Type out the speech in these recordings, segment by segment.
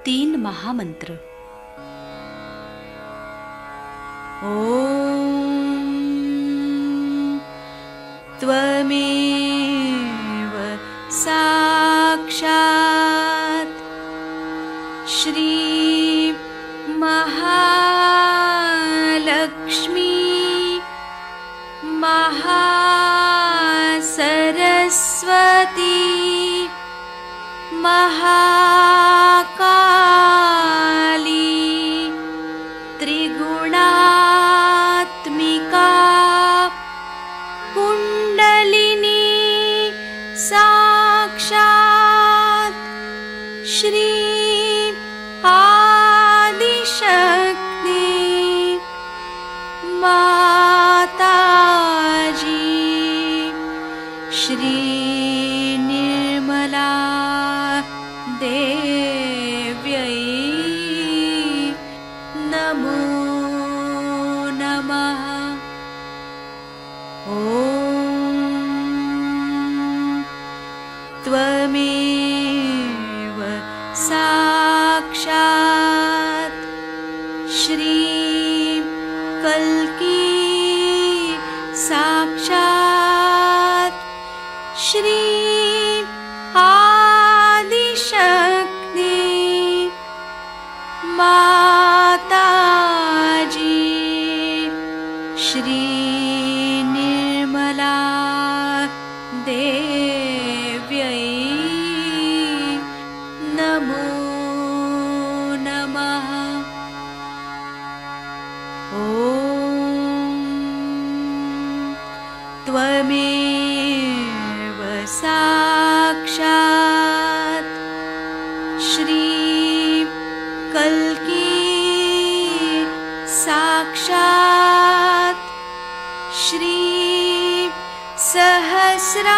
3 महामंत्र। ओम त्वमेव साक्षात् श्री महालक्ष्मी महासरस्वती महाकाली त्रिगुणात्मिका कुंडलिनी साक्षात् श्री आदिशक्ति माताजी श्री निर्मला देव्यै नमो नमः। ॐ त्वमेव साक्षात् श्री कल्की साक्षात् श्री आदिशक्ति माताजी श्री निर्मला देव्यै नमो नमः। ॐ त्वमेव साक्षात् श्री कल्की साक्षात् श्री सहस्रार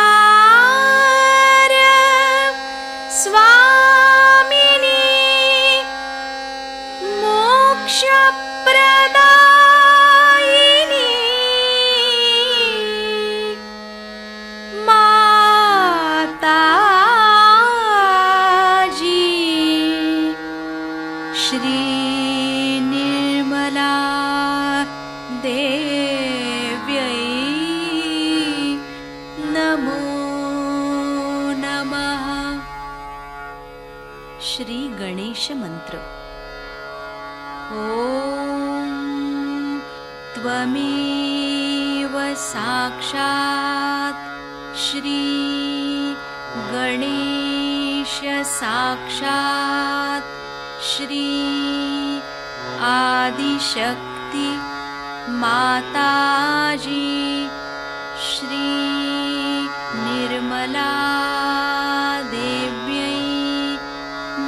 स्वामिनी मोक्षप्रदायिनी माताजी श्री निर्मला देव्यै नमो नमः। श्री गणेश मंत्र। ओम त्वमेव साक्षात् श्री गणेश साक्षात् श्री आदिशक्ति माताजी श्री निर्मला देव्यै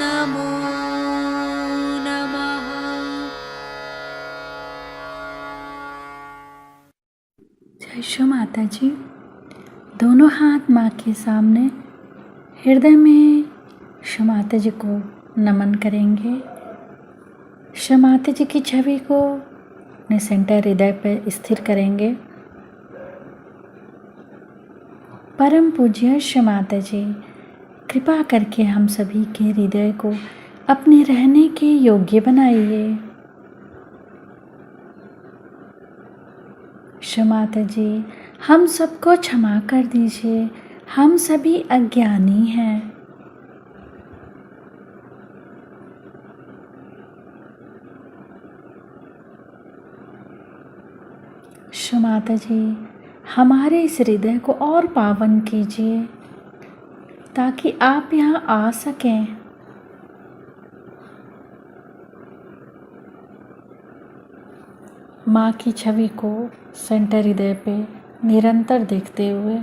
नमो नमः। जय शो माता जी। दोनों हाथ माँ के सामने हृदय में शो माता जी को नमन करेंगे। शो माता जी की छवि को अपने सेंटर हृदय पर स्थिर करेंगे। परम पूज्य शो माता जी, कृपा करके हम सभी के हृदय को अपने रहने के योग्य बनाइए। शो माता जी, हम सबको क्षमा कर दीजिए, हम सभी अज्ञानी हैं। शो माता जी, हमारे इस हृदय को और पावन कीजिए ताकि आप यहाँ आ सकें। माँ की छवि को सेंटर हृदय पे निरंतर देखते हुए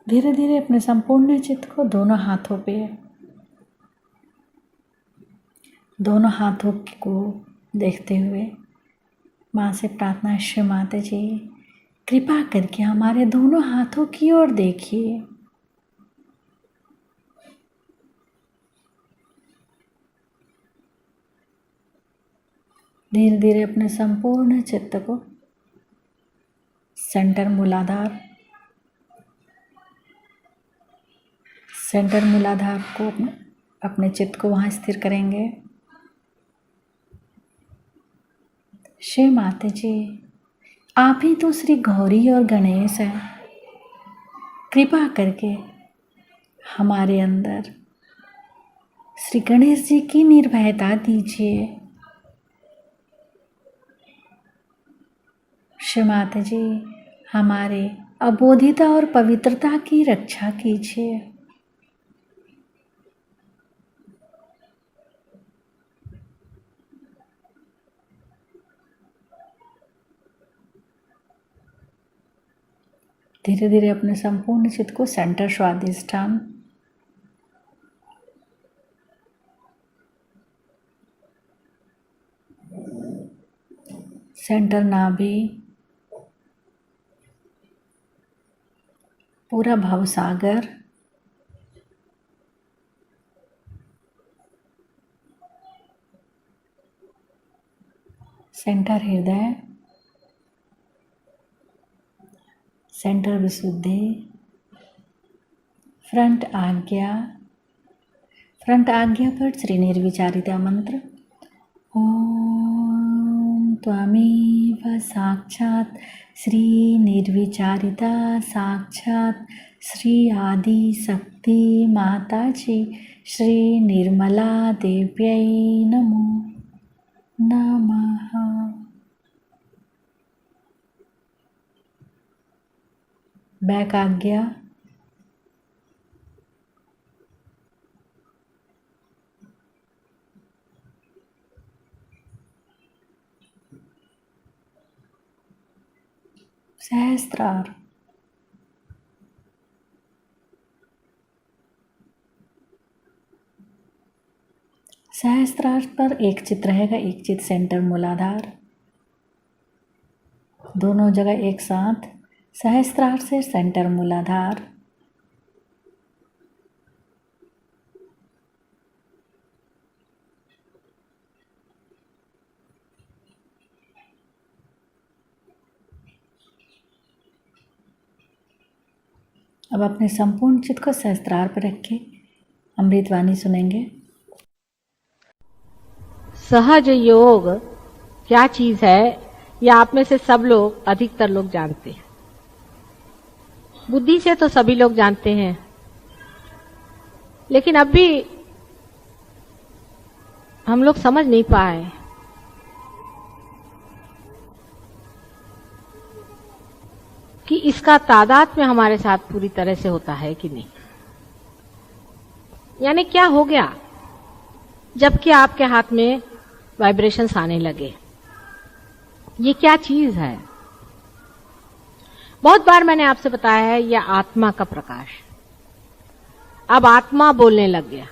धीरे धीरे अपने संपूर्ण चित्त को दोनों हाथों को देखते हुए माँ से प्रार्थना, श्री माता जी कृपा करके हमारे दोनों हाथों की ओर देखिए। धीरे धीरे अपने संपूर्ण चित्त को सेंटर मूलाधार। सेंटर मूलाधार को अपने चित्त को वहाँ स्थिर करेंगे। श्री माता जी, आप ही तो श्री गौरी और गणेश हैं। कृपा करके हमारे अंदर श्री गणेश जी की निर्भयता दीजिए। श्री माता जी, हमारे अबोधिता और पवित्रता की रक्षा कीजिए। धीरे धीरे अपने संपूर्ण चित्त को सेंटर स्वादिष्ठान, सेंटर नाभि, पूरा भवसागर, सेंटर हृदय, सेंटर विशुद्धि, फ्रंट आज्ञा। फ्रंट आज्ञा पर श्री निर्विचारिता मंत्र। ओम त्वमेव साक्षात् श्री निर्विचारिता साक्षात् श्री आदि शक्ति माता जी श्री निर्मला देव्यै नमो नमः। बैक आज्ञा। सहस्त्रार। सहस्त्रार पर एक चित रहेगा, एक चित सेंटर मूलाधार, दोनों जगह एक साथ। सहस्त्रार से सेंटर मूलाधार, अब अपने संपूर्ण चित्त को सहस्त्रार पर रख के अमृतवाणी सुनेंगे। सहज योग क्या चीज है, यह आप में से सब लोग, अधिकतर लोग जानते हैं। बुद्धि से तो सभी लोग जानते हैं, लेकिन अब भी हम लोग समझ नहीं पाए कि इसका तादाद में हमारे साथ पूरी तरह से होता है कि नहीं। यानी क्या हो गया जबकि आपके हाथ में वाइब्रेशंस आने लगे, ये क्या चीज है। बहुत बार मैंने आपसे बताया है, यह आत्मा का प्रकाश। अब आत्मा बोलने लग गया।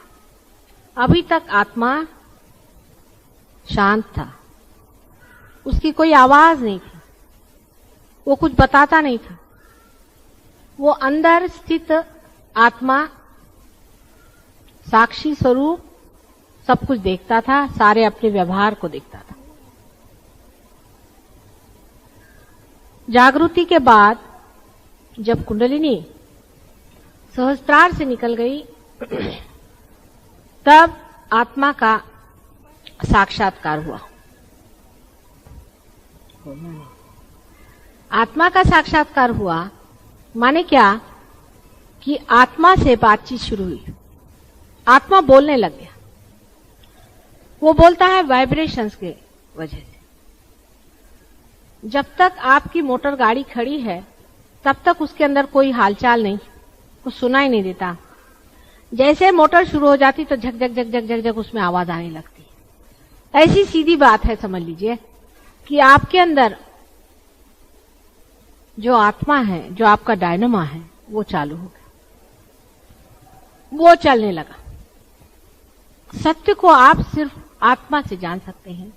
अभी तक आत्मा शांत था, उसकी कोई आवाज नहीं थी, वो कुछ बताता नहीं था। वो अंदर स्थित आत्मा साक्षी स्वरूप सब कुछ देखता था, सारे अपने व्यवहार को देखता था। जागृति के बाद जब कुंडलिनी सहस्त्रार से निकल गई, तब आत्मा का साक्षात्कार हुआ। आत्मा का साक्षात्कार हुआ माने क्या कि आत्मा से बातचीत शुरू हुई, आत्मा बोलने लग गया। वो बोलता है वाइब्रेशंस के वजह से। जब तक आपकी मोटर गाड़ी खड़ी है तब तक उसके अंदर कोई हालचाल नहीं, कुछ सुनाई नहीं देता। जैसे मोटर शुरू हो जाती तो झक झक झक झक झक झक उसमें आवाज आने लगती। ऐसी सीधी बात है, समझ लीजिए कि आपके अंदर जो आत्मा है, जो आपका डायनामा है, वो चालू हो गया, वो चलने लगा। सत्य को आप सिर्फ आत्मा से जान सकते हैं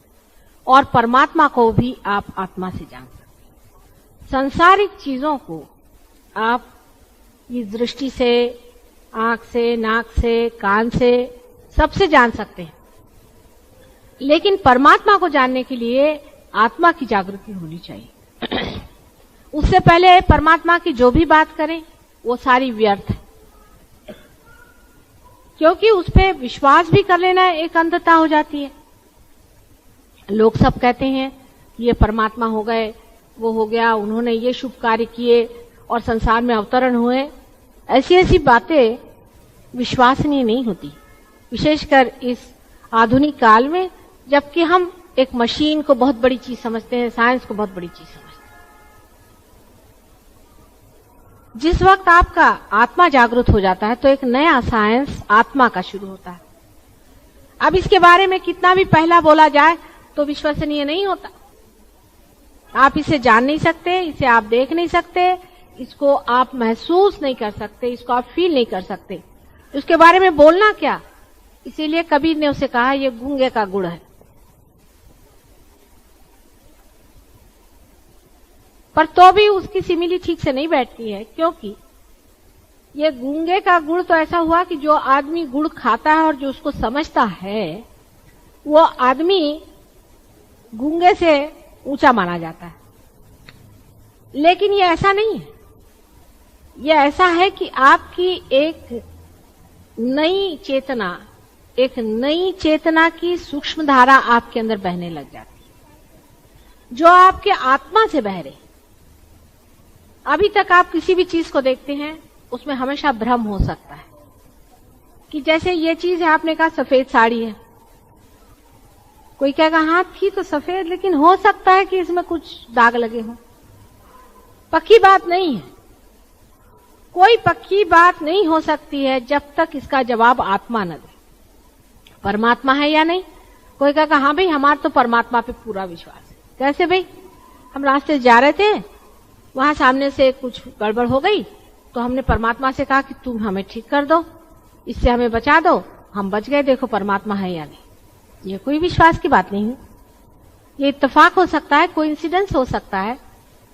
और परमात्मा को भी आप आत्मा से जान सकते हैं। सांसारिक चीजों को आप इस दृष्टि से, आंख से, नाक से, कान से, सबसे जान सकते हैं, लेकिन परमात्मा को जानने के लिए आत्मा की जागृति होनी चाहिए। उससे पहले परमात्मा की जो भी बात करें वो सारी व्यर्थ है, क्योंकि उस पर विश्वास भी कर लेना एक अंधता हो जाती है। लोग सब कहते हैं ये परमात्मा हो गए, वो हो गया, उन्होंने ये शुभ कार्य किए और संसार में अवतरण हुए। ऐसी ऐसी बातें विश्वसनीय नहीं होती, विशेषकर इस आधुनिक काल में, जबकि हम एक मशीन को बहुत बड़ी चीज समझते हैं, साइंस को बहुत बड़ी चीज समझते हैं। जिस वक्त आपका आत्मा जागृत हो जाता है तो एक नया साइंस आत्मा का शुरू होता है। अब इसके बारे में कितना भी पहला बोला जाए तो विश्वसनीय नहीं होता। आप इसे जान नहीं सकते, इसे आप देख नहीं सकते, इसको आप महसूस नहीं कर सकते, इसको आप फील नहीं कर सकते। उसके बारे में बोलना क्या? इसीलिए कबीर ने उसे कहा ये गूंगे का गुड़ है। पर तो भी उसकी सिमिली ठीक से नहीं बैठती है, क्योंकि ये गूंगे का गुड़ तो ऐसा हुआ कि जो आदमी गुड़ खाता है और जो उसको समझता है वो आदमी गूंगे से ऊंचा माना जाता है। लेकिन ये ऐसा नहीं है, ये ऐसा है कि आपकी एक नई चेतना की सूक्ष्म धारा आपके अंदर बहने लग जाती है, जो आपके आत्मा से बह रही। अभी तक आप किसी भी चीज को देखते हैं उसमें हमेशा भ्रम हो सकता है कि जैसे ये चीज है, आपने कहा सफेद साड़ी है, कोई कहेगा हाँ थी तो सफेद, लेकिन हो सकता है कि इसमें कुछ दाग लगे हों। पक्की बात नहीं है, कोई पक्की बात नहीं हो सकती है जब तक इसका जवाब आत्मा न दे। परमात्मा है या नहीं? कोई कहेगा हाँ भाई हमारा तो परमात्मा पे पूरा विश्वास है। कैसे भाई? हम रास्ते से जा रहे थे, वहां सामने से कुछ गड़बड़ हो गई तो हमने परमात्मा से कहा कि तुम हमें ठीक कर दो, इससे हमें बचा दो, हम बच गए, देखो परमात्मा है या नहीं। ये कोई विश्वास की बात नहीं है, ये इत्तेफाक हो सकता है, कोई इंसिडेंस हो सकता है,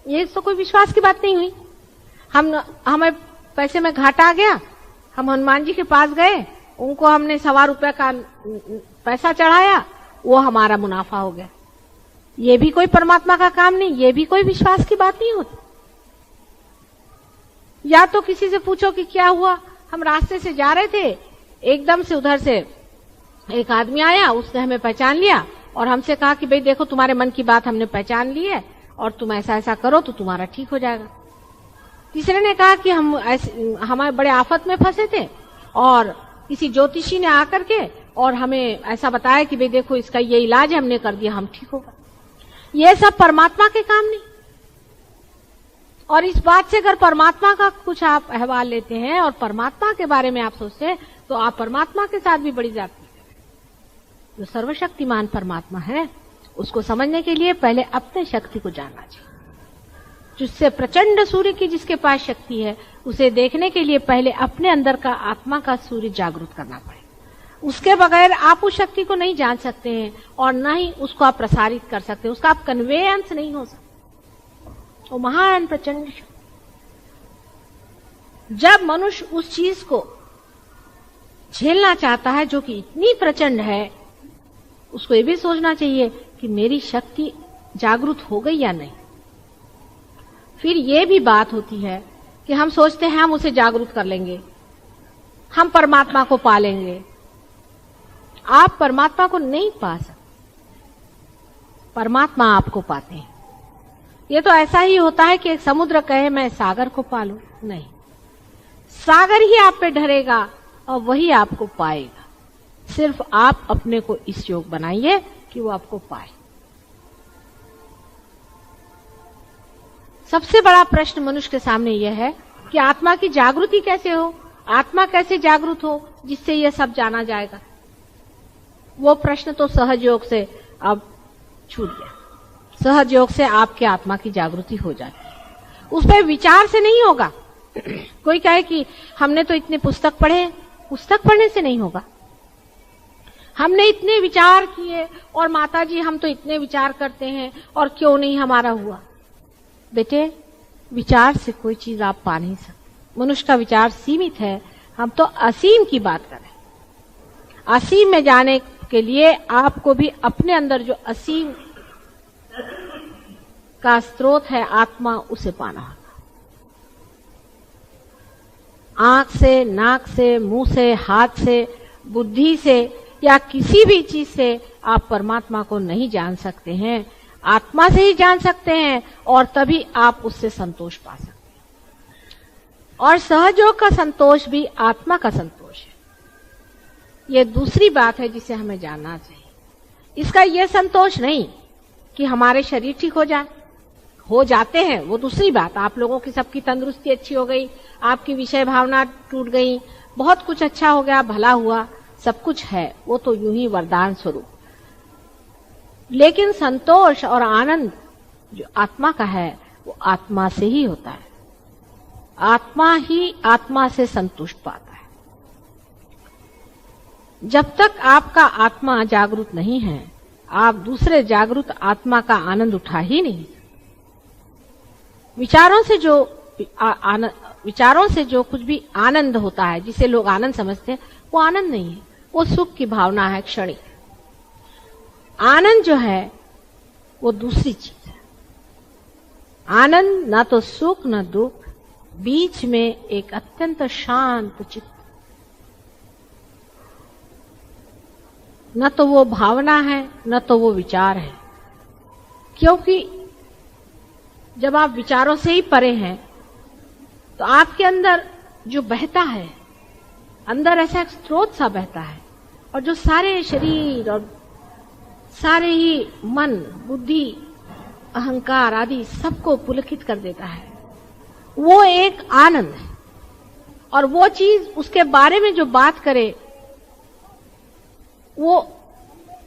ये तो कोई विश्वास की बात नहीं हुई। हमें पैसे में घाटा आ गया, हम हनुमान जी के पास गए, उनको हमने ₹1.25 का पैसा चढ़ाया, वो हमारा मुनाफा हो गया। ये भी कोई परमात्मा का काम नहीं, ये भी कोई विश्वास की बात नहीं होती। या तो किसी से पूछो कि क्या हुआ, हम रास्ते से जा रहे थे, एकदम से उधर से एक आदमी आया, उसने हमें पहचान लिया और हमसे कहा कि भाई देखो तुम्हारे मन की बात हमने पहचान ली है और तुम ऐसा ऐसा करो तो तुम्हारा ठीक हो जाएगा। तीसरे ने कहा कि हमारे बड़े आफत में फंसे थे और किसी ज्योतिषी ने आकर के और हमें ऐसा बताया कि भाई देखो इसका ये इलाज है, हमने कर दिया, हम ठीक हो गए। ये सब परमात्मा के काम नहीं। और इस बात से अगर परमात्मा का कुछ आप अहवाल लेते हैं और परमात्मा के बारे में आप सोचते हैं तो आप परमात्मा के साथ भी बड़ी जाती है। जो सर्वशक्तिमान परमात्मा है उसको समझने के लिए पहले अपने शक्ति को जानना चाहिए। जिससे प्रचंड सूर्य की जिसके पास शक्ति है, उसे देखने के लिए पहले अपने अंदर का आत्मा का सूर्य जागृत करना पड़ेगा। उसके बगैर आप उस शक्ति को नहीं जान सकते हैं और न ही उसको आप प्रसारित कर सकते, उसका आप कन्वेयंस नहीं हो सकता। वो महान प्रचंड शक्ति, जब मनुष्य उस चीज को झेलना चाहता है जो कि इतनी प्रचंड है, उसको ये भी सोचना चाहिए कि मेरी शक्ति जागृत हो गई या नहीं। फिर ये भी बात होती है कि हम सोचते हैं हम उसे जागरूक कर लेंगे, हम परमात्मा को पा लेंगे। आप परमात्मा को नहीं पा सकते, परमात्मा आपको पाते हैं। ये तो ऐसा ही होता है कि एक समुद्र कहे मैं सागर को पालूं, नहीं, सागर ही आप पे ढरेगा और वही आपको पाएगा। सिर्फ आप अपने को इस योग बनाइए कि वो आपको पाए। सबसे बड़ा प्रश्न मनुष्य के सामने यह है कि आत्मा की जागृति कैसे हो, आत्मा कैसे जागृत हो जिससे यह सब जाना जाएगा। वो प्रश्न तो सहज योग से अब छूट गया। सहज योग से आपके आत्मा की जागृति हो जाती है, उस पर विचार से नहीं होगा। कोई कहे कि हमने तो इतने पुस्तक पढ़े, पुस्तक पढ़ने से नहीं होगा। हमने इतने विचार किए और माता जी हम तो इतने विचार करते हैं और क्यों नहीं हमारा हुआ। बेटे, विचार से कोई चीज आप पा नहीं सकते। मनुष्य का विचार सीमित है, हम तो असीम की बात करें। असीम में जाने के लिए आपको भी अपने अंदर जो असीम का स्रोत है आत्मा, उसे पाना होगा। आंख से, नाक से, मुंह से, हाथ से, बुद्धि से या किसी भी चीज से आप परमात्मा को नहीं जान सकते हैं। आत्मा से ही जान सकते हैं और तभी आप उससे संतोष पा सकते हैं। और सहयोग का संतोष भी आत्मा का संतोष है। यह दूसरी बात है जिसे हमें जानना चाहिए। इसका यह संतोष नहीं कि हमारे शरीर ठीक हो जाते हैं, वो दूसरी बात। आप लोगों की सबकी तंदुरुस्ती अच्छी हो गई, आपकी विषय भावना टूट गई, बहुत कुछ अच्छा हो गया, भला हुआ, सब कुछ है, वो तो यूं ही वरदान स्वरूप। लेकिन संतोष और आनंद जो आत्मा का है वो आत्मा से ही होता है। आत्मा ही आत्मा से संतुष्ट पाता है। जब तक आपका आत्मा जागरूक नहीं है, आप दूसरे जागरूक आत्मा का आनंद उठा ही नहीं। विचारों से जो कुछ भी आनंद होता है, जिसे लोग आनंद समझते हैं, वो आनंद नहीं है, वो सुख की भावना है, क्षणिक। आनंद जो है वो दूसरी चीज है। आनंद ना तो सुख न दुख, बीच में एक अत्यंत शांत चित्त। न तो वो भावना है, न तो वो विचार है। क्योंकि जब आप विचारों से ही परे हैं तो आपके अंदर जो बहता है, अंदर ऐसा एक स्रोत सा बहता है, और जो सारे शरीर और सारे ही मन, बुद्धि, अहंकार आदि सबको पुलकित कर देता है, वो एक आनंद है। और वो चीज, उसके बारे में जो बात करे, वो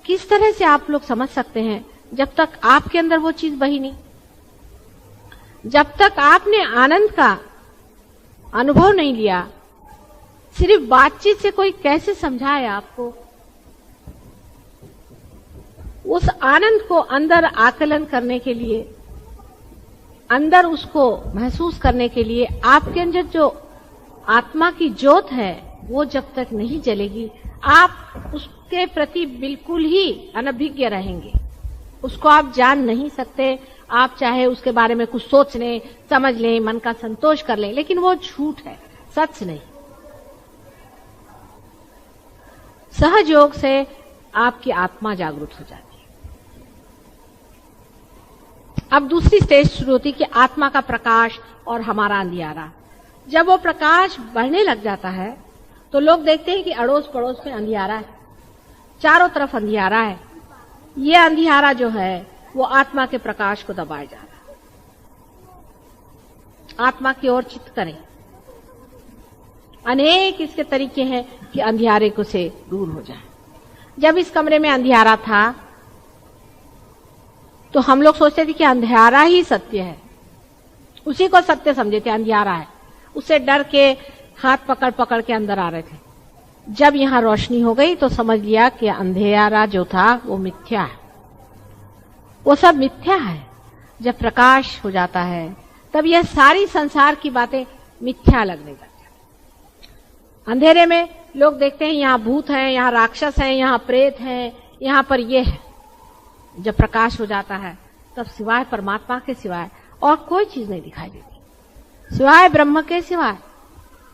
किस तरह से आप लोग समझ सकते हैं जब तक आपके अंदर वो चीज बही नहीं। जब तक आपने आनंद का अनुभव नहीं लिया, सिर्फ बातचीत से कोई कैसे समझाए आपको। उस आनंद को अंदर आकलन करने के लिए, अंदर उसको महसूस करने के लिए आपके अंदर जो आत्मा की ज्योत है वो जब तक नहीं जलेगी, आप उसके प्रति बिल्कुल ही अनभिज्ञ रहेंगे। उसको आप जान नहीं सकते। आप चाहे उसके बारे में कुछ सोच लें, समझ लें, मन का संतोष कर लें, लेकिन वो झूठ है, सच नहीं। सहयोग से आपकी आत्मा जागरूक हो जाती है। अब दूसरी स्टेज शुरू होती है कि आत्मा का प्रकाश और हमारा अंधियारा। जब वो प्रकाश बढ़ने लग जाता है तो लोग देखते हैं कि अड़ोस पड़ोस में अंधियारा है, चारों तरफ अंधियारा है। ये अंधियारा जो है वो आत्मा के प्रकाश को दबाए जा रहा है। आत्मा की ओर चित्त करें। अनेक इसके तरीके हैं कि अंधियारे को से दूर हो जाए। जब इस कमरे में अंधियारा था तो हम लोग सोचते थे कि अंधियारा ही सत्य है, उसी को सत्य समझे थे, अंधियारा है। उससे डर के हाथ पकड़ पकड़ के अंदर आ रहे थे। जब यहां रोशनी हो गई तो समझ लिया कि अंधेरा जो था वो मिथ्या है, वो सब मिथ्या है। जब प्रकाश हो जाता है तब यह सारी संसार की बातें मिथ्या लगने लगती हैं। अंधेरे में लोग देखते हैं यहाँ भूत हैं, यहाँ राक्षस हैं, यहाँ प्रेत हैं, यहाँ पर ये है। जब प्रकाश हो जाता है तब सिवाय परमात्मा के सिवाय और कोई चीज नहीं दिखाई देती, सिवाय ब्रह्म के सिवाय।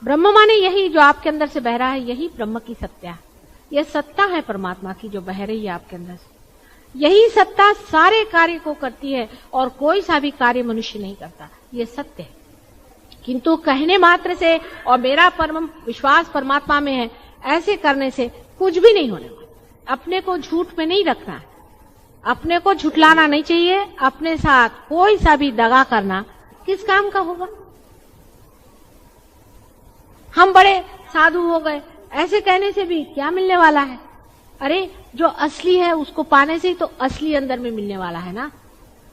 ब्रह्म माने यही जो आपके अंदर से बह रहा है, यही ब्रह्म की सत्ता है। यह सत्ता है परमात्मा की जो बह रही है आपके अंदर से। यही सत्ता सारे कार्य को करती है और कोई सा भी कार्य मनुष्य नहीं करता, ये सत्य है। किंतु कहने मात्र से और मेरा परम विश्वास परमात्मा में है, ऐसे करने से कुछ भी नहीं होने वाला। अपने को झूठ में नहीं रखना है, अपने को झुठलाना नहीं चाहिए। अपने साथ कोई सा भी दगा करना किस काम का होगा। हम बड़े साधु हो गए, ऐसे कहने से भी क्या मिलने वाला है। अरे जो असली है उसको पाने से ही तो असली अंदर में मिलने वाला है ना।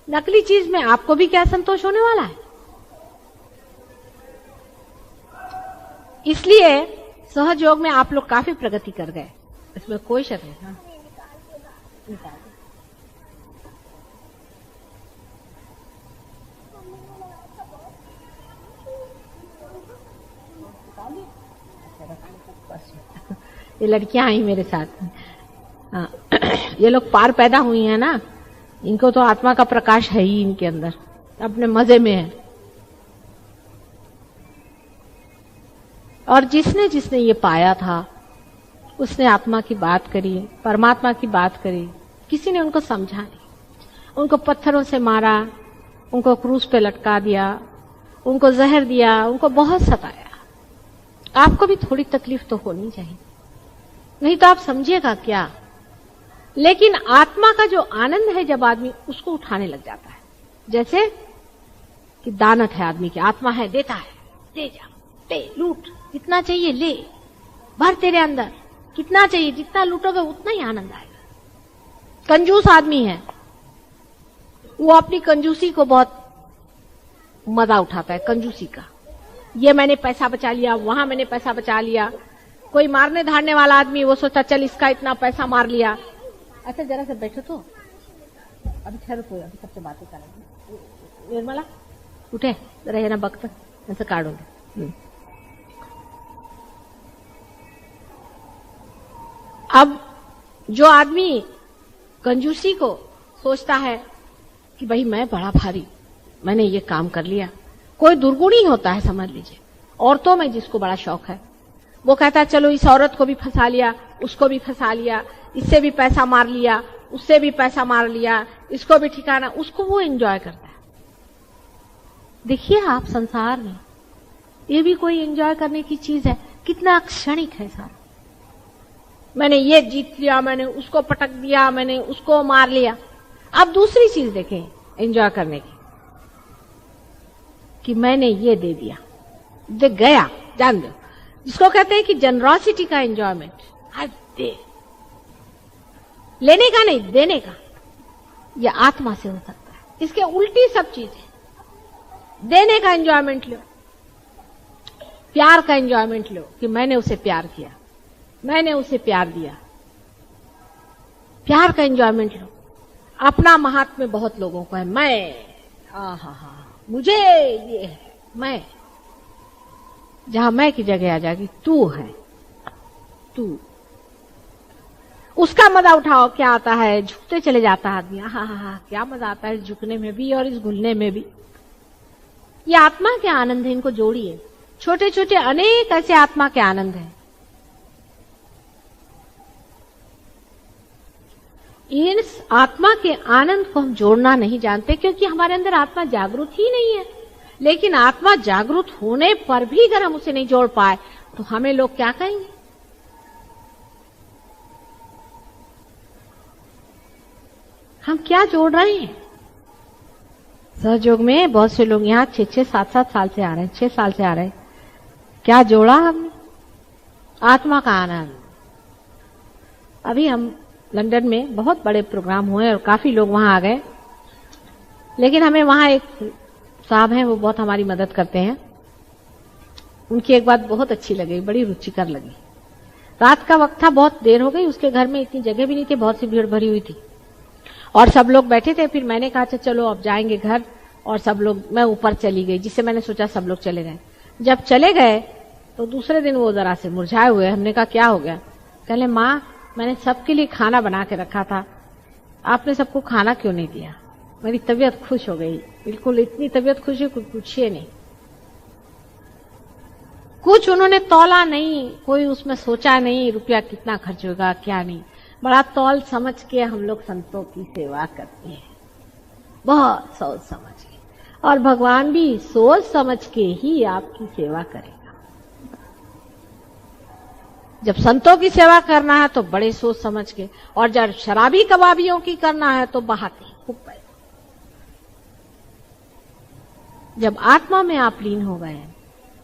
नकली चीज में आपको भी क्या संतोष होने वाला है। इसलिए सहयोग में आप लोग काफी प्रगति कर गए, इसमें कोई शक नहीं। ये लड़कियां आई मेरे साथ। हाँ, ये लोग पार पैदा हुई हैं ना, इनको तो आत्मा का प्रकाश है ही इनके अंदर, अपने मजे में है। और जिसने जिसने ये पाया था उसने आत्मा की बात करी, परमात्मा की बात करी, किसी ने उनको समझा नहीं। उनको पत्थरों से मारा, उनको क्रूस पे लटका दिया, उनको जहर दिया, उनको बहुत सताया। आपको भी थोड़ी तकलीफ तो होनी चाहिए, नहीं तो आप समझिएगा क्या। लेकिन आत्मा का जो आनंद है जब आदमी उसको उठाने लग जाता है, जैसे कि दानत है आदमी की, आत्मा है, देता है, दे जा, दे, लूट, जितना चाहिए ले, भर तेरे अंदर, कितना चाहिए, जितना लूटोगे उतना ही आनंद आएगा। कंजूस आदमी है, वो अपनी कंजूसी को बहुत मजा उठाता है, कंजूसी का। ये मैंने पैसा बचा लिया, वहां मैंने पैसा बचा लिया। कोई मारने धारने वाला आदमी वो सोचता चल इसका इतना पैसा मार लिया। अच्छा जरा से बैठो तो, अभी ठहरो तो, अभी सबसे बातें करेंगे। निर्मला उठे जरा, ये ना वक्त ऐसे काटोगे। अब जो आदमी कंजूसी को सोचता है कि भाई मैं बड़ा भारी, मैंने ये काम कर लिया, कोई दुर्गुणी होता है समझ लीजिए। औरतों में जिसको बड़ा शौक है वो कहता है चलो इस औरत को भी फंसा लिया, उसको भी फंसा लिया, इससे भी पैसा मार लिया, उससे भी पैसा मार लिया, इसको भी ठिकाना, उसको वो एंजॉय करता है। देखिए आप संसार में ये भी कोई एंजॉय करने की चीज है, कितना क्षणिक है सारा। मैंने ये जीत लिया, मैंने उसको पटक दिया, मैंने उसको मार लिया। अब दूसरी चीज देखें एंजॉय करने की, कि मैंने ये दे दिया, दे गया, जान दो, जिसको कहते हैं कि जनरॉसिटी का एंजॉयमेंट। आज दे, लेने का नहीं, देने का। यह आत्मा से हो सकता है। इसके उल्टी सब चीजें। देने का एंजॉयमेंट लो, प्यार का एंजॉयमेंट लो कि मैंने उसे प्यार किया, मैंने उसे प्यार दिया, प्यार का एंजॉयमेंट लो। अपना महात्म्य बहुत लोगों को है, मैं, हा मुझे ये है, मैं। जहां मैं की जगह आ जाएगी तू है, तू। उसका मजा उठाओ। क्या आता है, झुकते चले जाता है आदमी। हा क्या मजा आता है झुकने में भी और इस घुलने में भी। ये आत्मा के आनंद है, इनको जोड़िए। छोटे छोटे अनेक ऐसे आत्मा के आनंद हैं। इस आत्मा के आनंद को हम जोड़ना नहीं जानते, क्योंकि हमारे अंदर आत्मा जागरूक ही नहीं है। लेकिन आत्मा जागरूक होने पर भी अगर हम उसे नहीं जोड़ पाए तो हमें लोग क्या कहेंगे? हम क्या जोड़ रहे हैं? सहयोग में बहुत से लोग यहाँ 6-6, 7-7 साल से आ रहे हैं, 6 साल से आ रहे हैं। क्या जोड़ा हमने? आत्मा का आनंद। अभी हम लंदन में बहुत बड़े प्रोग्राम हुए और काफी लोग वहां आ गए, लेकिन हमें वहां एक साहब हैं, वो बहुत हमारी मदद करते हैं। उनकी एक बात बहुत अच्छी लगी, बड़ी रुचिकर लगी। रात का वक्त था, बहुत देर हो गई, उसके घर में इतनी जगह भी नहीं थी, बहुत सी भीड़ भरी हुई थी और सब लोग बैठे थे। फिर मैंने कहा चलो अब जाएंगे घर, और सब लोग, मैं ऊपर चली गई, जिससे मैंने सोचा सब लोग चले गए। जब चले गए तो दूसरे दिन वो जरा से मुरझाए हुए। हमने कहा क्या हो गया? कहले माँ, मैंने सबके लिए खाना बना के रखा था, आपने सबको खाना क्यों नहीं दिया? मेरी तबीयत खुश हो गई, बिल्कुल इतनी तबीयत खुश है कुछ पूछिए नहीं। कुछ उन्होंने तौला नहीं, कोई उसमें सोचा नहीं रुपया कितना खर्च होगा क्या नहीं। बड़ा तौल समझ के हम लोग संतों की सेवा करते हैं, बहुत सोच समझ के। और भगवान भी सोच समझ के ही आपकी सेवा करेगा। जब संतों की सेवा करना है तो बड़े सोच समझ के, और जब शराबी कबाबियों की करना है तो बहाते खूब पैसा। जब आत्मा में आप लीन हो गए,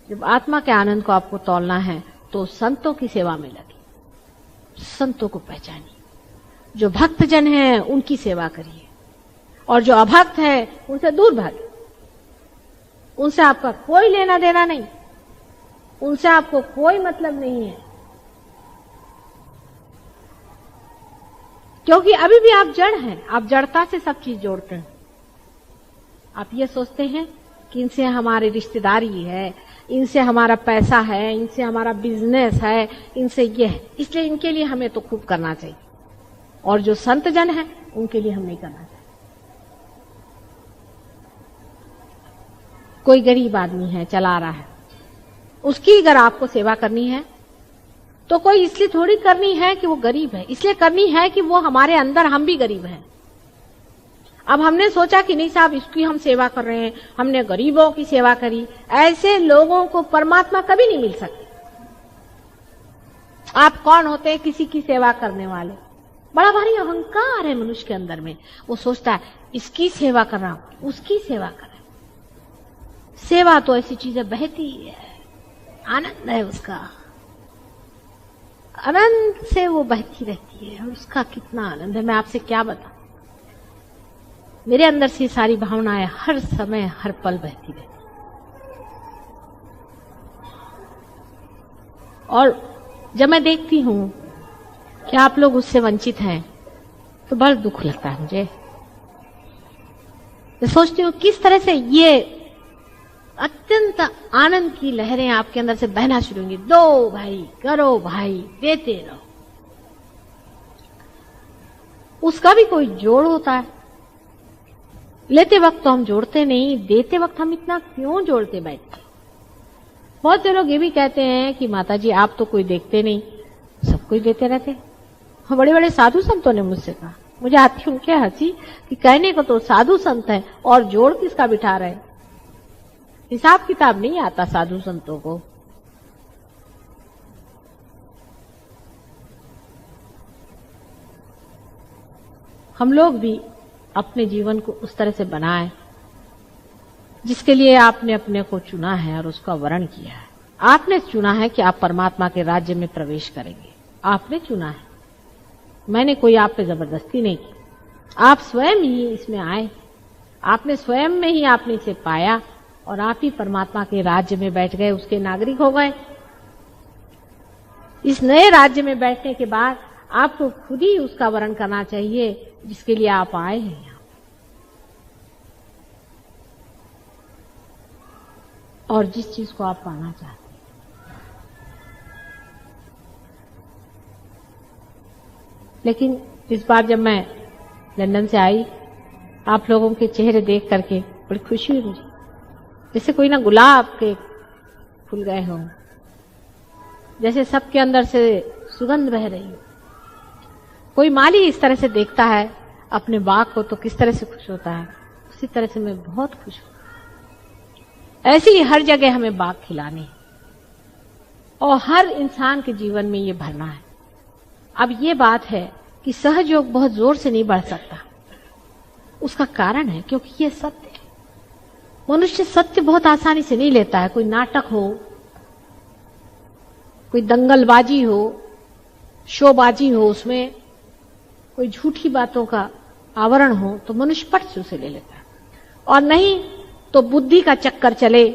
जब आत्मा के आनंद को आपको तौलना है तो संतों की सेवा में लगे, संतों को पहचानिए। जो भक्त जन हैं उनकी सेवा करिए, और जो अभक्त है उनसे दूर भागिए। उनसे आपका कोई लेना देना नहीं, उनसे आपको कोई मतलब नहीं है, क्योंकि अभी भी आप जड़ हैं। आप जड़ता से सब चीज जोड़ते हैं। आप ये सोचते हैं कि इनसे हमारी रिश्तेदारी है, इनसे हमारा पैसा है, इनसे हमारा बिजनेस है, इनसे ये है, इसलिए इनके लिए हमें तो खूब करना चाहिए, और जो संत जन है उनके लिए हम नहीं करना चाहिए। कोई गरीब आदमी है, चला रहा है, उसकी अगर आपको सेवा करनी है तो कोई इसलिए थोड़ी करनी है कि वो गरीब है, इसलिए करनी है कि वो हमारे अंदर हम भी गरीब हैं। अब हमने सोचा कि नहीं साहब इसकी हम सेवा कर रहे हैं, हमने गरीबों की सेवा करी, ऐसे लोगों को परमात्मा कभी नहीं मिल सकते। आप कौन होते हैं किसी की सेवा करने वाले? बड़ा भारी अहंकार है मनुष्य के अंदर में। वो सोचता है इसकी सेवा कर रहा हूं, उसकी सेवा कर रहा हूं। सेवा तो ऐसी चीज है, बहती है, आनंद है उसका, अनंत से वो बहती रहती है और उसका कितना आनंद है मैं आपसे क्या बताऊं। मेरे अंदर से सारी भावनाएं हर समय हर पल बहती रहती। और जब मैं देखती हूं कि आप लोग उससे वंचित हैं तो बड़ा दुख लगता है मुझे। मैं सोचती हूँ किस तरह से ये अत्यंत आनंद की लहरें आपके अंदर से बहना शुरू होंगी। दो भाई, करो भाई, देते रहो। उसका भी कोई जोड़ होता है। लेते वक्त तो हम जोड़ते नहीं, देते वक्त हम इतना क्यों जोड़ते बैठते। बहुत से लोग ये भी कहते हैं कि माता जी आप तो कोई देखते नहीं, सब कुछ देते रहते। बड़े बड़े साधु संतों ने मुझसे कहा, मुझे आती उनके हंसी कि कहने को तो साधु संत है और जोड़ किसका बिठा रहे। हिसाब किताब नहीं आता साधु संतों को। हम लोग भी अपने जीवन को उस तरह से बनाएं जिसके लिए आपने अपने को चुना है और उसका वर्ण किया है। आपने चुना है कि आप परमात्मा के राज्य में प्रवेश करेंगे, आपने चुना है। मैंने कोई आप पे जबरदस्ती नहीं की, आप स्वयं ही इसमें आए, आपने स्वयं में ही आपने इसे पाया और आप ही परमात्मा के राज्य में बैठ गए, उसके नागरिक हो गए। इस नए राज्य में बैठने के बाद आपको खुद ही उसका वर्ण करना चाहिए जिसके लिए आप आए हैं यहाँ। और जिस चीज को आप पाना चाहते हैं। लेकिन इस बार जब मैं लंदन से आई, आप लोगों के चेहरे देख करके बड़ी खुशी हुई मुझे, जैसे कोई ना गुलाब के फूल गए हों, जैसे सबके अंदर से सुगंध बह रही हो। कोई माली इस तरह से देखता है अपने बाग को तो किस तरह से खुश होता है, उसी तरह से मैं बहुत खुश हूं। ऐसे ही हर जगह हमें बाग खिलाने हैं और हर इंसान के जीवन में ये भरना है। अब ये बात है कि सहयोग बहुत जोर से नहीं बढ़ सकता। उसका कारण है क्योंकि ये सत्य है। मनुष्य सत्य बहुत आसानी से नहीं लेता है। कोई नाटक हो, कोई दंगलबाजी हो, शोबाजी हो, उसमें कोई झूठी बातों का आवरण हो तो मनुष्य पट से उसे ले लेता है, और नहीं तो बुद्धि का चक्कर चले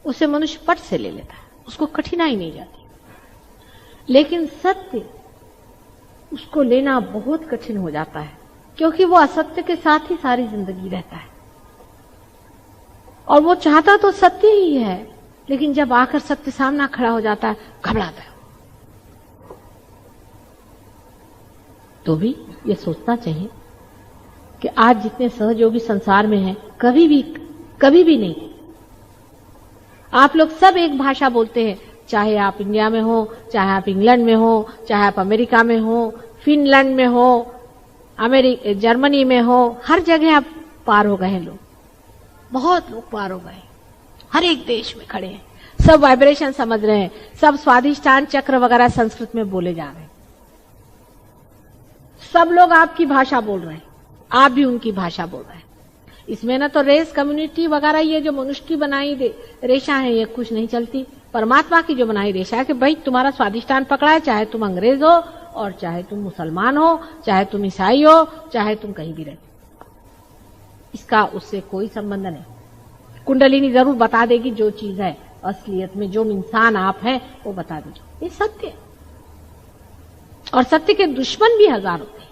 उसे मनुष्य पट से ले लेता है, उसको कठिनाई नहीं जाती। लेकिन सत्य उसको लेना बहुत कठिन हो जाता है क्योंकि वो असत्य के साथ ही सारी जिंदगी रहता है और वो चाहता तो सत्य ही है, लेकिन जब आकर सत्य सामना खड़ा हो जाता है घबराता है। तो भी ये सोचना चाहिए कि आज जितने सहयोगी संसार में हैं कभी भी नहीं। आप लोग सब एक भाषा बोलते हैं, चाहे आप इंडिया में हो, चाहे आप इंग्लैंड में हो, चाहे आप अमेरिका में हो, फिनलैंड में हो, जर्मनी में हो, हर जगह आप पार हो गए हैं। लोग बहुत लोग पार हो गए, हर एक देश में खड़े हैं, सब वाइब्रेशन समझ रहे हैं, सब स्वादिष्टान चक्र वगैरह संस्कृत में बोले जा रहे हैं। सब लोग आपकी भाषा बोल रहे हैं, आप भी उनकी भाषा बोल रहे हैं। इसमें ना तो रेस कम्युनिटी वगैरह ये जो मनुष्य की बनाई रेशा है ये कुछ नहीं चलती। परमात्मा की जो बनाई रेशा है कि भाई तुम्हारा स्वादिष्टान पकड़ा है, चाहे तुम अंग्रेज हो और चाहे तुम मुसलमान हो, चाहे तुम ईसाई हो, चाहे तुम कहीं भी रहते, इसका उससे कोई संबंध नहीं। कुंडलिनी जरूर बता देगी जो चीज है असलियत में, जो इंसान आप हैं वो बता देगी। ये सत्य है और सत्य के दुश्मन भी हजार होते हैं।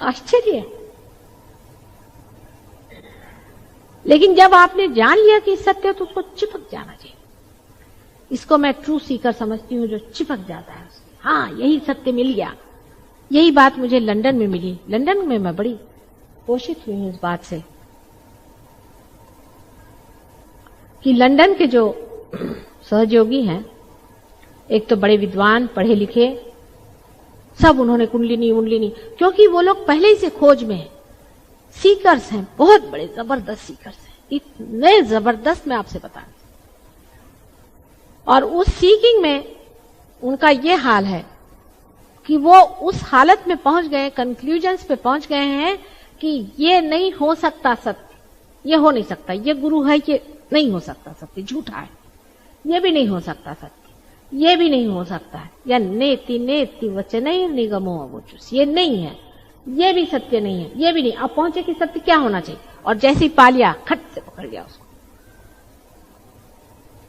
आश्चर्य है। लेकिन जब आपने जान लिया कि सत्य है तो उसको चिपक जाना चाहिए। इसको मैं ट्रू सीकर समझती हूँ, जो चिपक जाता है उससे। हाँ, यही सत्य मिल गया। यही बात मुझे लंदन में मिली। लंदन में मैं बड़ी पोषित हुई हूं इस बात से कि लंदन के जो सहयोगी हैं, एक तो बड़े विद्वान, पढ़े लिखे, सब उन्होंने कुंडलिनी, क्योंकि वो लोग पहले ही से खोज में हैं, सीकर्स हैं, बहुत बड़े जबरदस्त सीकर्स हैं, इतने जबरदस्त मैं आपसे बता। और उस सीकिंग में उनका ये हाल है कि वो उस हालत में पहुंच गए, कंक्लूजन्स पे पहुंच गए हैं कि ये नहीं हो सकता सत्य, ये हो नहीं सकता, ये गुरु है, ये नहीं हो सकता सत्य, झूठा है, ये भी नहीं हो सकता सत्य, ये भी नहीं हो सकता है, या नेति नेति वचनैर निगमो अवोचुष, ये नहीं है, ये भी सत्य नहीं है, ये भी नहीं। अब पहुंचे कि सत्य क्या होना चाहिए, और जैसे ही पा लिया खट से पकड़ लिया उसको।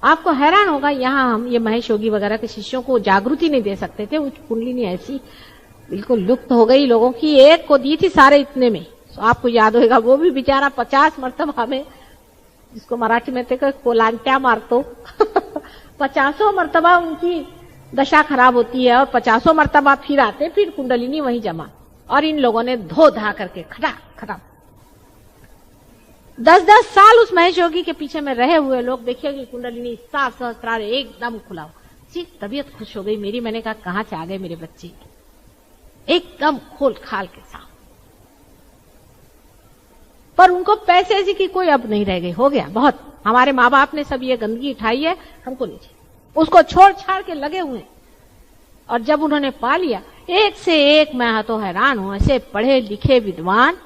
आपको हैरान होगा, यहाँ हम ये महेश योगी वगैरह के शिष्यों को जागृति नहीं दे सकते थे, वो कुंडलिनी ऐसी बिल्कुल लुप्त हो गई लोगों की, एक को दी थी सारे इतने में। तो आपको याद होगा वो भी बेचारा 50 मरतबा में, जिसको मराठी में थे कोलांट्या मारतो 50 मरतबा उनकी दशा खराब होती है, और 50 मरतबा फिर आते, फिर कुंडलिनी वहीं जमा, और इन लोगों ने धो धा करके खटा 10-10 साल उस महेश योगी के पीछे में रहे हुए लोग देखिए कि कुंडलिनी साफ सहस्त्रार एकदम खुला हुआ। तबीयत खुश हो गई मेरी, मैंने कहा कहां से आ गए मेरे बच्चे, एकदम खोल खाल के साथ। पर उनको पैसे ऐसी की कोई अब नहीं रह गई, हो गया बहुत, हमारे माँ बाप ने सब ये गंदगी उठाई है, हमको नहीं चाहिए, उसको छोड़ छाड़ के लगे हुए। और जब उन्होंने पा लिया, एक से एक, मैं तो हैरान हूं, ऐसे पढ़े लिखे विद्वान,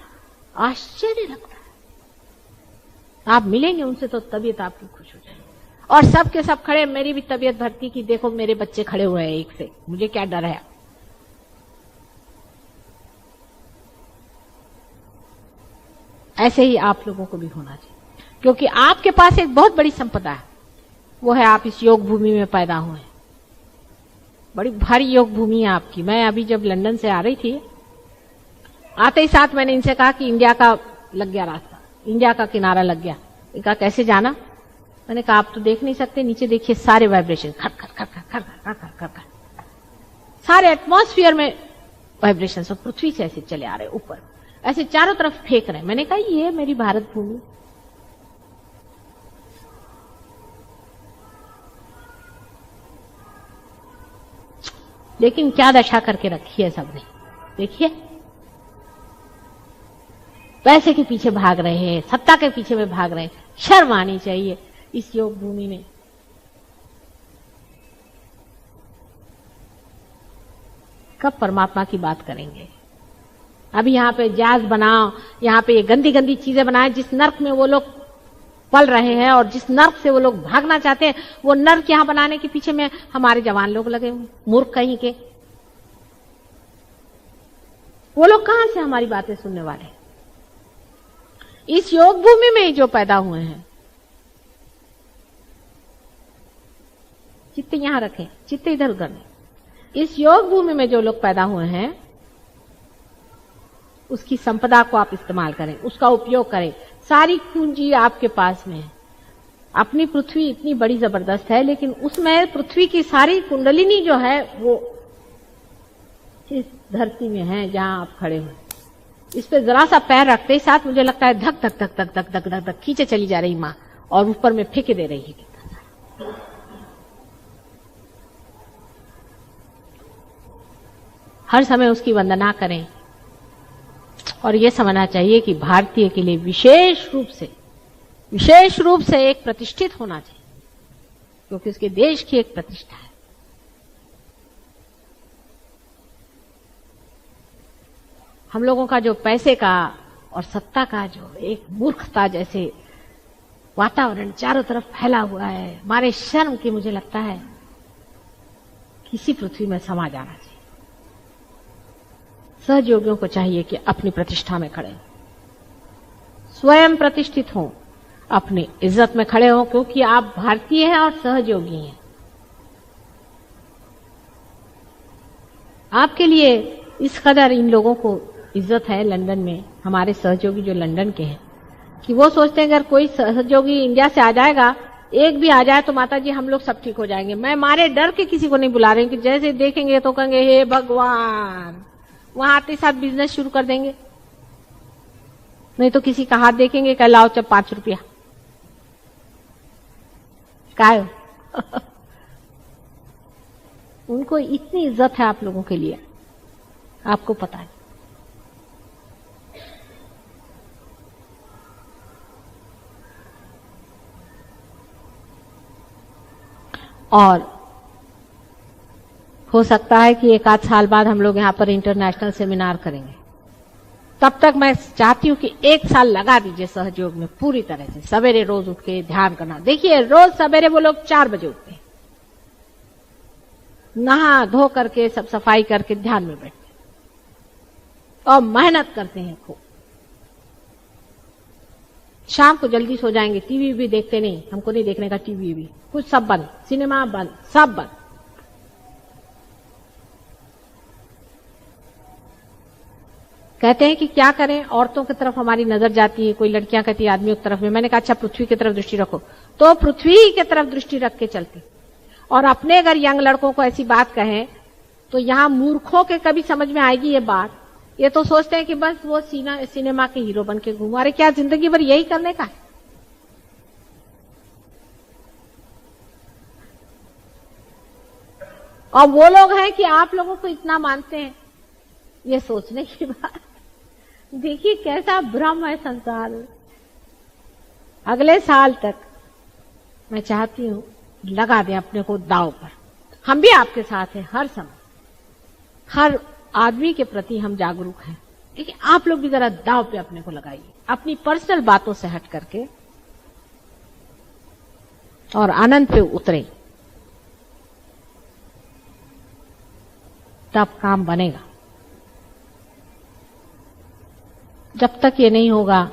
आश्चर्य लगता है। आप मिलेंगे उनसे तो तबीयत आपकी खुश हो जाएगी। और सब के सब खड़े, मेरी भी तबीयत भरती कि देखो मेरे बच्चे खड़े हुए हैं एक से, मुझे क्या डर है। ऐसे ही आप लोगों को भी होना चाहिए, क्योंकि आपके पास एक बहुत बड़ी संपदा है, वो है आप इस योग भूमि में पैदा हुए हैं। बड़ी भारी योग भूमि है आपकी। मैं अभी जब लंदन से आ रही थी, आते ही साथ मैंने इनसे कहा कि इंडिया का लग गया रास्ता, इंडिया का किनारा लग गया। कहा कैसे जाना? मैंने कहा आप तो देख नहीं सकते, नीचे देखिए सारे वाइब्रेशन, खर खर खर खर खर खर खर खर खर, सारे एटमॉस्फेयर में वाइब्रेशन, सब पृथ्वी से ऐसे चले आ रहे ऊपर, ऐसे चारों तरफ फेंक रहे। मैंने कहा ये मेरी भारत भूमि। लेकिन क्या दशा करके रखी है सबने, देखिए पैसे के पीछे भाग रहे हैं, सत्ता के पीछे में भाग रहे हैं। शर्म आनी चाहिए इस योग भूमि में। कब परमात्मा की बात करेंगे? अभी यहाँ पे जैज बनाओ, यहाँ पे ये गंदी गंदी चीजें बनाए, जिस नर्क में वो लोग पल रहे हैं और जिस नर्क से वो लोग भागना चाहते हैं, वो नर्क यहाँ बनाने के पीछे में हमारे जवान लोग लगे हुए, मूर्ख कहीं के। वो लोग कहां से हमारी बातें सुनने वाले? इस योग भूमि में ही जो पैदा हुए हैं, चित्त यहां रखें, चित्त इधर उधर नहीं। इस योग भूमि में जो लोग पैदा हुए हैं, उसकी संपदा को आप इस्तेमाल करें, उसका उपयोग करें। सारी पूंजी आपके पास में है। अपनी पृथ्वी इतनी बड़ी जबरदस्त है, लेकिन उसमें पृथ्वी की सारी कुंडलिनी जो है वो इस धरती में है जहां आप खड़े हो। इस पे जरा सा पैर रखते ही साथ मुझे लगता है धक धक धक धक धक धक धक धक खींचे चली जा रही माँ, और ऊपर में फेंके दे रही है। हर समय उसकी वंदना करें, और यह समझना चाहिए कि भारतीय के लिए विशेष रूप से एक प्रतिष्ठित होना चाहिए, क्योंकि उसके देश की एक प्रतिष्ठा है। हम लोगों का जो पैसे का और सत्ता का जो एक मूर्खता जैसे वातावरण चारों तरफ फैला हुआ है, हमारे शर्म की मुझे लगता है किसी पृथ्वी में समा जाना चाहिए। सहयोगियों को चाहिए कि अपनी प्रतिष्ठा में खड़े, स्वयं प्रतिष्ठित हों, अपनी इज्जत में खड़े हों, क्योंकि आप भारतीय हैं और सहयोगी हैं। आपके लिए इस कदर इन लोगों को इज्जत है लंदन में, हमारे सहयोगी जो लंदन के हैं, कि वो सोचते हैं अगर कोई सहयोगी इंडिया से आ जाएगा, एक भी आ जाए तो माता जी हम लोग सब ठीक हो जाएंगे। मैं मारे डर के किसी को नहीं बुला रही हूं कि जैसे देखेंगे तो कहेंगे हे भगवान, वहां आते साथ बिजनेस शुरू कर देंगे। नहीं तो किसी का हाथ देखेंगे, कह लाओ चल 5 रुपया। काय उनको इतनी इज्जत है आप लोगों के लिए, आपको पता है। और हो सकता है कि 1 आध साल बाद हम लोग यहाँ पर इंटरनेशनल सेमिनार करेंगे। तब तक मैं चाहती हूँ कि 1 साल लगा दीजिए सहयोग में पूरी तरह से, सवेरे रोज उठ के ध्यान करना। देखिए रोज सवेरे वो लोग 4 बजे उठते हैं, नहा धो करके सब सफाई करके ध्यान में बैठते हैं और मेहनत करते हैं खूब। शाम को जल्दी सो जाएंगे, टीवी भी देखते नहीं, हमको नहीं देखने का टीवी भी, कुछ सब बंद, सिनेमा बंद, सब बंद। कहते हैं कि क्या करें, औरतों की तरफ हमारी नजर जाती है, कोई लड़कियां कहती है आदमियों की तरफ में। मैंने कहा अच्छा पृथ्वी की तरफ दृष्टि रखो, तो पृथ्वी की तरफ दृष्टि रख के चलते। और अपने अगर यंग लड़कों को ऐसी बात कहें तो यहां मूर्खों के कभी समझ में आएगी ये बात। ये तो सोचते हैं कि बस वो सिनेमा के हीरो बन के घूमो। अरे क्या जिंदगी भर यही करने का है? और वो लोग हैं कि आप लोगों को इतना मानते हैं, ये सोचने की बात। देखिए कैसा भ्रम है संसार। अगले साल तक मैं चाहती हूं लगा दें अपने को दांव पर। हम भी आपके साथ हैं हर समय, हर आदमी के प्रति हम जागरूक हैं, लेकिन आप लोग भी जरा दांव पे अपने को लगाइए, अपनी पर्सनल बातों से हट करके और आनंद पे उतरे, तब काम बनेगा। जब तक ये नहीं होगा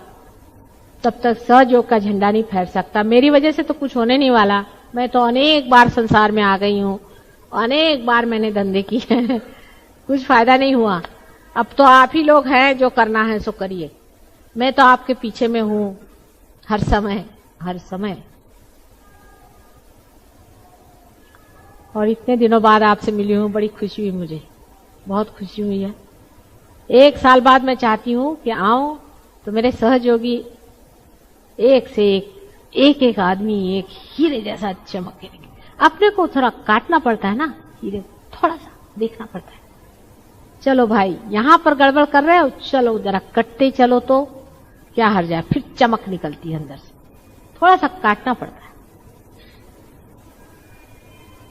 तब तक सहयोग का झंडा नहीं फहर सकता। मेरी वजह से तो कुछ होने नहीं वाला। मैं तो अनेक बार संसार में आ गई हूं, अनेक बार मैंने धंधे किए हैं, कुछ फायदा नहीं हुआ। अब तो आप ही लोग हैं, जो करना है सो करिए। मैं तो आपके पीछे में हूं हर समय, हर समय। और इतने दिनों बाद आपसे मिली हूं, बड़ी खुशी हुई, मुझे बहुत खुशी हुई है। 1 साल बाद मैं चाहती हूं कि आऊं तो मेरे सहयोगी एक से एक आदमी एक हीरे जैसा चमके। अपने को थोड़ा काटना पड़ता है ना, हीरे थोड़ा सा देखना पड़ता है। चलो भाई यहां पर गड़बड़ कर रहे हो, चलो जरा कटते चलो तो क्या हर जाए, फिर चमक निकलती है अंदर से। थोड़ा सा काटना पड़ता है,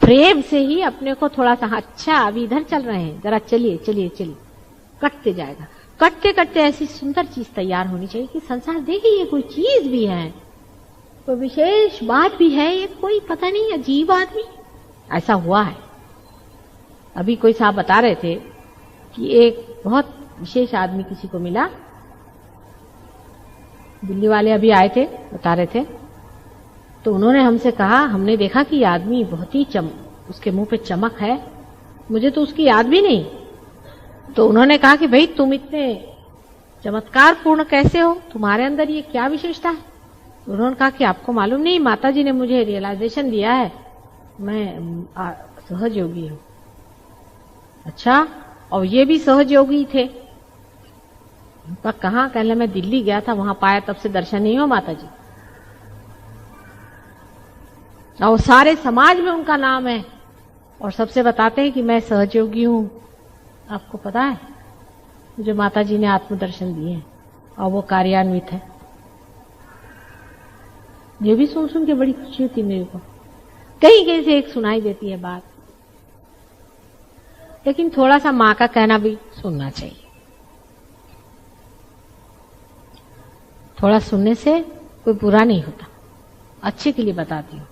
प्रेम से ही अपने को थोड़ा सा, अच्छा अभी इधर चल रहे हैं, जरा चलिए चलिए चलिए, कटते जाएगा। कटते कटते ऐसी सुंदर चीज तैयार होनी चाहिए कि संसार देखे ये कोई चीज भी है, कोई विशेष बात भी है, ये कोई पता नहीं अजीब आदमी। ऐसा हुआ है। अभी कोई साहब बता रहे थे कि एक बहुत विशेष आदमी किसी को मिला, दिल्ली वाले अभी आए थे, बता रहे थे, तो उन्होंने हमसे कहा हमने देखा कि ये आदमी बहुत ही उसके मुंह पे चमक है, मुझे तो उसकी याद भी नहीं। तो उन्होंने कहा कि भाई तुम इतने चमत्कार पूर्ण कैसे हो, तुम्हारे अंदर ये क्या विशेषता है? उन्होंने कहा कि आपको मालूम नहीं, माता जी ने मुझे रियलाइजेशन दिया है, मैं सहयोगी हूं। अच्छा, और ये भी सहयोगी थे? उनका कहाँ? कहने मैं दिल्ली गया था, वहां पाया, तब से दर्शन नहीं हो माता जी। और सारे समाज में उनका नाम है और सबसे बताते हैं कि मैं सहयोगी हूं। आपको पता है मुझे माता जी ने आत्मदर्शन दिए हैं और वो कार्यान्वित है। ये भी सुन के बड़ी खुशी होती मेरे को। कहीं कहीं से एक सुनाई देती है बात, लेकिन थोड़ा सा मां का कहना भी सुनना चाहिए। थोड़ा सुनने से कोई बुरा नहीं होता, अच्छे के लिए बताती हूं।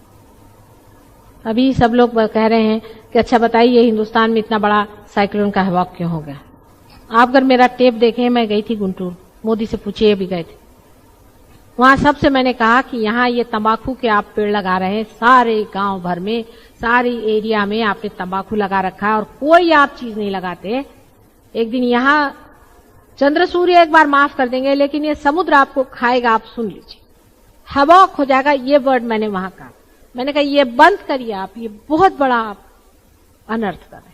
अभी सब लोग कह रहे हैं कि अच्छा बताइए हिंदुस्तान में इतना बड़ा साइक्लोन का हवा क्यों हो गया। आप अगर मेरा टेप देखें, मैं गई थी गुंटूर, मोदी से पूछिए, भी गए थे वहां। सबसे मैंने कहा कि यहाँ ये तंबाकू के आप पेड़ लगा रहे हैं, सारे गांव भर में, सारी एरिया में आपने तंबाकू लगा रखा है और कोई आप चीज नहीं लगाते। एक दिन यहाँ चंद्र सूर्य एक बार माफ कर देंगे, लेकिन ये समुद्र आपको खाएगा, आप सुन लीजिए, हवा हो जाएगा। ये वर्ड मैंने वहां कहा। मैंने कहा ये बंद करिए आप, ये बहुत बड़ा आप अनर्थ कर रहे हैं।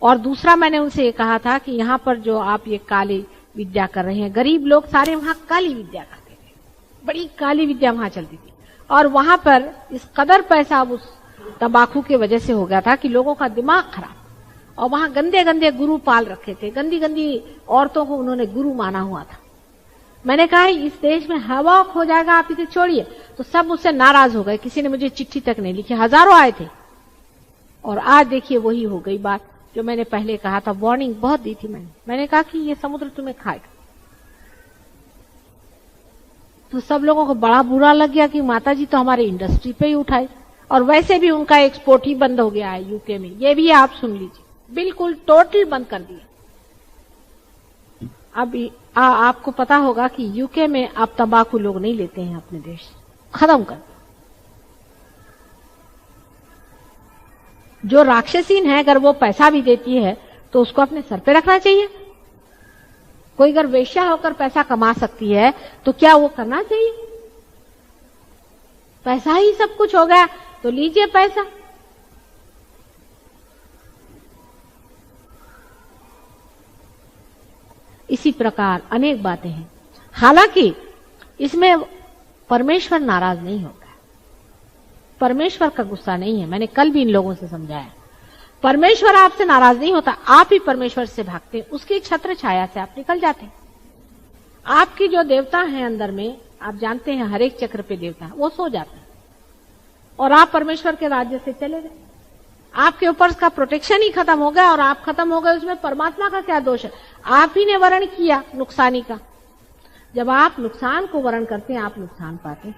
और दूसरा मैंने उनसे ये कहा था कि यहाँ पर जो आप ये काली विद्या कर रहे हैं, गरीब लोग सारे वहां काली विद्या करते थे, बड़ी काली विद्या वहां चलती थी। और वहां पर इस कदर पैसा उस तंबाकू की वजह से हो गया था कि लोगों का दिमाग खराब, और वहां गंदे गंदे गुरु पाल रखे थे, गंदी गंदी औरतों को उन्होंने गुरु माना हुआ था। मैंने कहा इस देश में हवा खो जाएगा, आप इसे छोड़िए। तो सब मुझसे नाराज हो गए, किसी ने मुझे चिट्ठी तक नहीं लिखी, हजारों आए थे। और आज देखिए वही हो गई बात जो मैंने पहले कहा था, वार्निंग बहुत दी थी मैंने कहा कि ये समुद्र तुम्हें खाएगा। तो सब लोगों को बड़ा बुरा लग गया कि माताजी तो हमारे इंडस्ट्री पे ही उठाए, और वैसे भी उनका एक्सपोर्ट ही बंद हो गया है यूके में, ये भी आप सुन लीजिए, बिल्कुल टोटल बंद कर दिया। अब आपको पता होगा कि यूके में अब तंबाकू लोग नहीं लेते हैं अपने देश से, खत्म कर दिया। जो राक्षसीन है अगर वो पैसा भी देती है तो उसको अपने सर पे रखना चाहिए। कोई अगर वेश्या होकर पैसा कमा सकती है तो क्या वो करना चाहिए? पैसा ही सब कुछ हो गया तो लीजिए पैसा। इसी प्रकार अनेक बातें हैं। हालांकि इसमें परमेश्वर नाराज नहीं होता, परमेश्वर का गुस्सा नहीं है। मैंने कल भी इन लोगों से समझाया, परमेश्वर आपसे नाराज नहीं होता, आप ही परमेश्वर से भागते हैं, उसकी छत्र छाया से आप निकल जाते हैं। आपकी जो देवता हैं अंदर में, आप जानते हैं हर एक चक्र पे देवता है, वो सो जाते हैं और आप परमेश्वर के राज्य से चले गए। आपके ऊपर का प्रोटेक्शन ही खत्म हो गया और आप खत्म हो गए। उसमें परमात्मा का क्या दोष है? आप ही ने वर्ण किया नुकसानी का। जब आप नुकसान को वर्ण करते हैं आप नुकसान पाते हैं,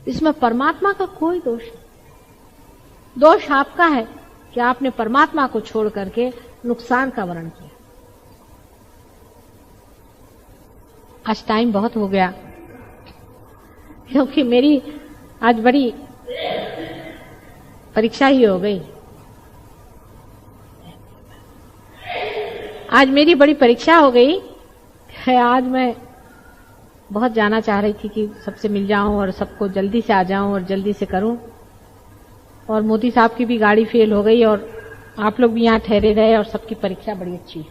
इसमें परमात्मा का कोई दोष नहीं। दोष आपका है कि आपने परमात्मा को छोड़ करके नुकसान का वर्ण किया। आज टाइम बहुत हो गया, क्योंकि मेरी आज बड़ी परीक्षा ही हो गई। आज मेरी बड़ी परीक्षा हो गई है। आज मैं बहुत जाना चाह रही थी कि सबसे मिल जाऊं और सबको जल्दी से आ जाऊं और जल्दी से करूं। और मोदी साहब की भी गाड़ी फेल हो गई और आप लोग भी यहाँ ठहरे रहे और सबकी परीक्षा बड़ी अच्छी,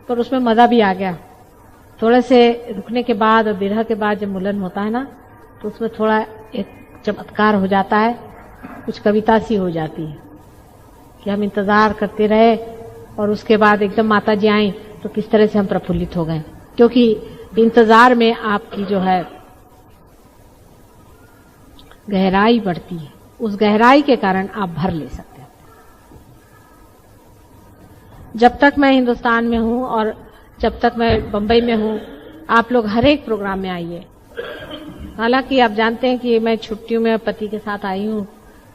पर उसमें मजा भी आ गया। थोड़े से रुकने के बाद और बिरह के बाद जब मिलन होता है ना, तो उसमें थोड़ा एक चमत्कार हो जाता है, कुछ कविता सी हो जाती है कि हम इंतजार करते रहे और उसके बाद एकदम माता जी आई तो किस तरह से हम प्रफुल्लित हो गए। क्योंकि इंतजार में आपकी जो है गहराई बढ़ती है, उस गहराई के कारण आप भर ले सकते हैं। जब तक मैं हिंदुस्तान में हूं और जब तक मैं बंबई में हूं, आप लोग हर एक प्रोग्राम में आइए। हालांकि आप जानते हैं कि मैं छुट्टियों में पति के साथ आई हूं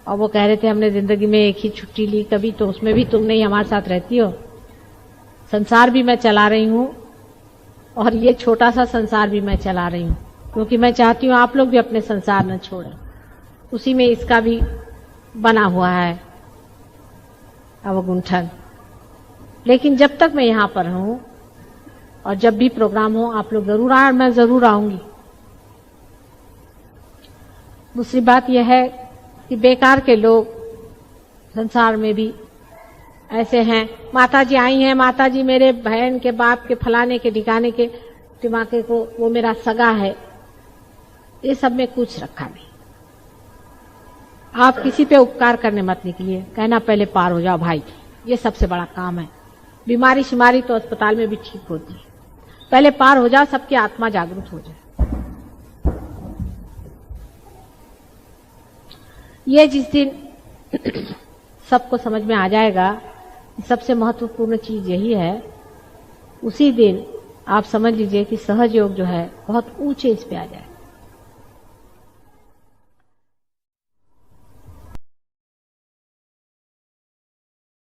और वो कह रहे थे हमने जिंदगी में एक ही छुट्टी ली कभी, तो उसमें भी तुम नहीं हमारे साथ रहती हो। संसार भी मैं चला रही हूं और ये छोटा सा संसार भी मैं चला रही हूं, क्योंकि मैं चाहती हूं आप लोग भी अपने संसार न छोड़ें। उसी में इसका भी बना हुआ है अवगुंठन। लेकिन जब तक मैं यहां पर हूं और जब भी प्रोग्राम हो आप लोग जरूर आए, मैं जरूर आऊंगी। दूसरी बात यह है कि बेकार के लोग संसार में भी ऐसे हैं, माता जी आई हैं, माता जी मेरे बहन के बाप के फलाने के ठिकाने के दिमागे को, वो मेरा सगा है, ये सब में कुछ रखा नहीं। आप किसी पे उपकार करने मत निकलिए, कहना पहले पार हो जाओ भाई, ये सबसे बड़ा काम है। बीमारी शिमारी तो अस्पताल में भी ठीक होती है, पहले पार हो जाओ, सबकी आत्मा जागरूक हो जाए। ये जिस दिन सबको समझ में आ जाएगा, सबसे महत्वपूर्ण चीज यही है, उसी दिन आप समझ लीजिए कि सहज योग जो है बहुत ऊंचे इस पे आ जाए।